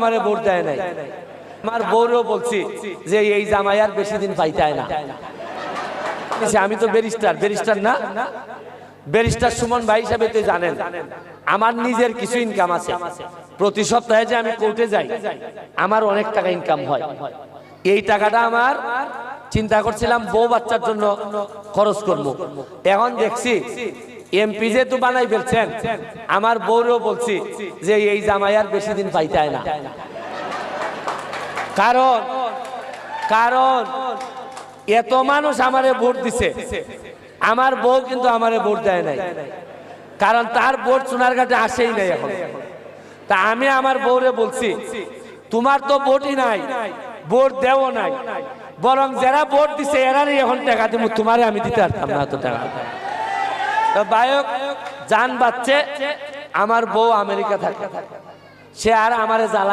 আমারে ভোট দেয় নাই। আমার বউরও বলছি যে এই জামাই আর বেশি দিন পাইতায় না। আমি তো ব্যারিস্টার না, ব্যারিস্টার সুমন ভাই হিসাবে তো জানেন আমার নিজের কিছু ইনকাম আছে। প্রতি সপ্তাহে যে আমি কোর্টে যাই আমার অনেক টাকা ইনকাম হয়। এই টাকাটা আমার চিন্তা করছিলাম বউ বাচ্চার জন্য খরচ করব। এখন দেখছি এমপি যেহেতু বানাই ফেলছেন, আমার বউরও বলছি যে এই জামাই আর বেশি দিন পাইতায় না। কারণ কারণ এত মানুষ আমারে ভোট দিছে, আমার বউ কিন্তু আমারে ভোট দেয় নাই, কারণ তার ভোট সোনারঘাটে আসেই নাই এখন। তা আমি আমার বউরে বলছি তোমার তো ভোটই নাই, ভোট দেও নাই, বরং যারা ভোট দিছে এরারই এখন টাকা দিব, তোমারে আমি দিতে পারতাম না এত টাকা। তো বায়ক জান বাচ্চে আমার বউ আমেরিকা থাকে, সে আর আমারে জ্বালায়